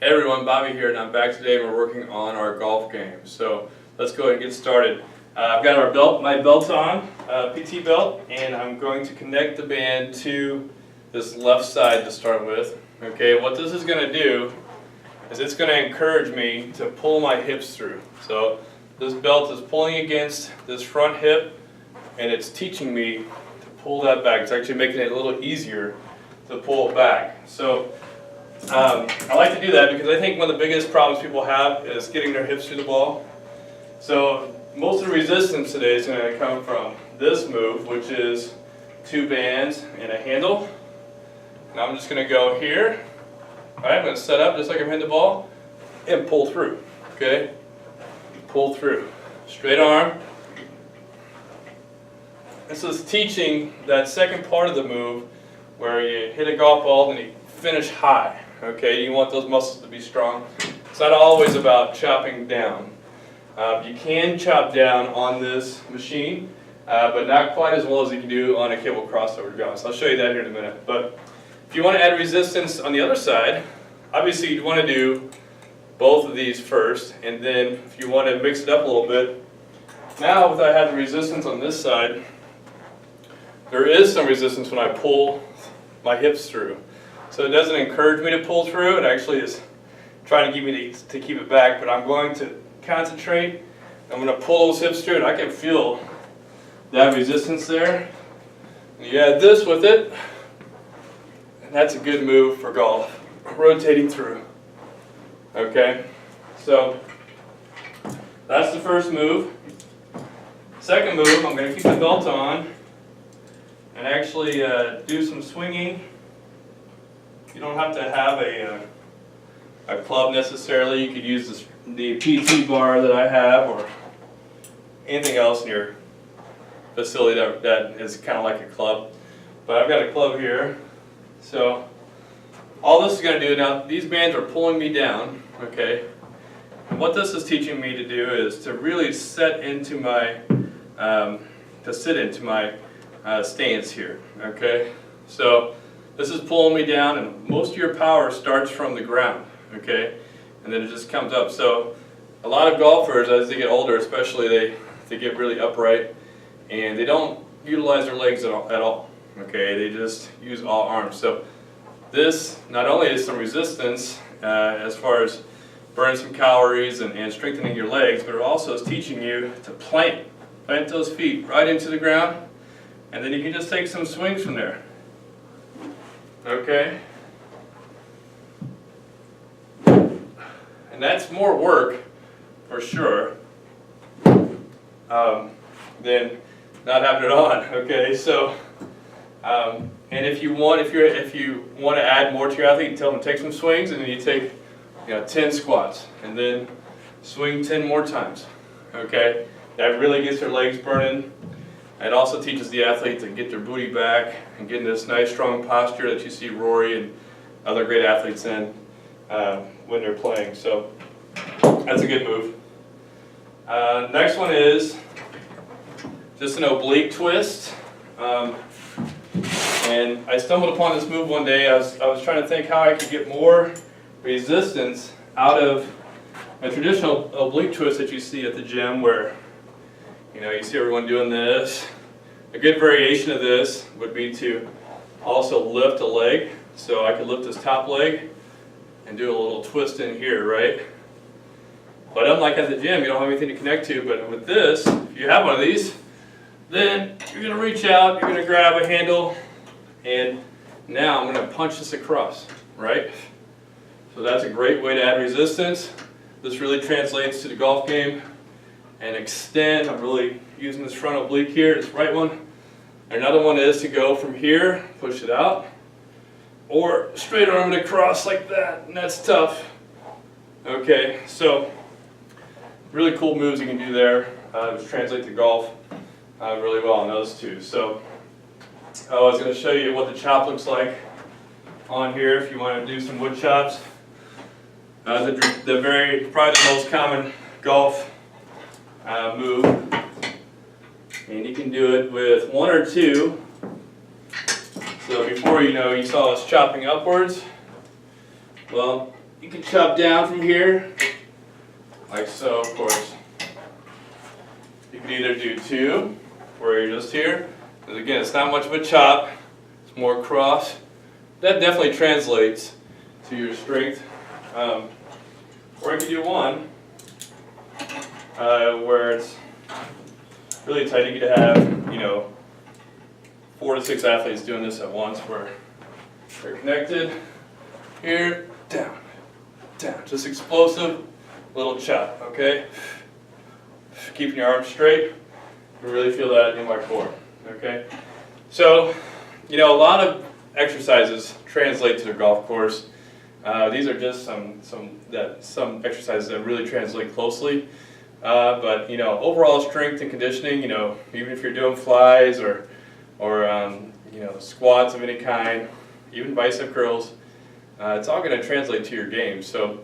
Hey everyone, Bobby here, and I'm back today and we're working on our golf game. So let's go ahead and get started. I've got my belt on, PT belt, and I'm going to connect the band to this left side to start with. Okay, what this is going to do is it's going to encourage me to pull my hips through. So this belt is pulling against this front hip and it's teaching me to pull that back. It's actually making it a little easier to pull it back. So I like to do that because I think one of the biggest problems people have is getting their hips through the ball. So most of the resistance today is going to come from this move, which is two bands and a handle. And I'm just going to go here. All right, I'm going to set up just like I'm hitting the ball and pull through. Okay, pull through, straight arm. This is teaching that second part of the move where you hit a golf ball and you finish high. Okay, you want those muscles to be strong. It's not always about chopping down. You can chop down on this machine, but not quite as well as you can do on a cable crossover, to be honest. I'll show you that here in a minute. But if you want to add resistance on the other side, obviously you'd want to do both of these first, and then if you want to mix it up a little bit, now with I have the resistance on this side, there is some resistance when I pull my hips through. So it doesn't encourage me to pull through, it actually is trying to get me to keep it back, but I'm going to concentrate. I'm going to pull those hips through and I can feel that resistance there. And you add this with it, and that's a good move for golf, rotating through. Okay, so that's the first move. Second move, I'm going to keep the belt on and actually do some swinging. You don't have to have a club necessarily. You could use the PT bar that I have or anything else in your facility that is kind of like a club. But I've got a club here. So all this is going to do now, these bands are pulling me down, okay? And what this is teaching me to do is to really sit into my stance here, okay? So this is pulling me down, and most of your power starts from the ground, okay? And then it just comes up. So a lot of golfers, as they get older especially, they get really upright, and they don't utilize their legs at all, okay? They just use all arms. So this not only is some resistance as far as burning some calories and strengthening your legs, but it also is teaching you to plant those feet right into the ground, and then you can just take some swings from there. Okay? And that's more work, for sure, than not having it on. Okay, so and if you want to add more to your athlete, you tell them to take some swings, and then you take 10 squats, and then swing 10 more times. Okay, that really gets their legs burning. It also teaches the athlete to get their booty back and get in this nice strong posture that you see Rory and other great athletes in when they're playing. So that's a good move. Next one is just an oblique twist. And I stumbled upon this move one day. I was trying to think how I could get more resistance out of a traditional oblique twist that you see at the gym, where you see everyone doing this. A good variation of this would be to also lift a leg. So I could lift this top leg and do a little twist in here, right? But unlike at the gym, you don't have anything to connect to. But with this, if you have one of these, then you're going to reach out, you're going to grab a handle, and now I'm going to punch this across, right? So that's a great way to add resistance. This really translates to the golf game. And extend, I'm really using this front oblique here, this right one. Another one is to go from here, push it out, or straight arm it across like that, and that's tough. Okay, so really cool moves you can do there, which translate to golf really well on those two. So I was going to show you what the chop looks like on here if you want to do some wood chops. Probably the most common golf move, and you can do it with one or two. So before you saw us chopping upwards. Well, You can chop down from here, like so, of course. You can either do 2, where you're just here. And again, it's not much of a chop, it's more cross. That definitely translates to your strength. Or you can do 1, where it's really tight. You could have, 4 to 6 athletes doing this at once, where they're connected. Here, down, down. Just explosive little chop, okay? Keeping your arms straight. You really feel that in my core, okay? So, a lot of exercises translate to the golf course. These are just some exercises that really translate closely. But overall strength and conditioning, even if you're doing flies or squats of any kind, even bicep curls, it's all going to translate to your game. So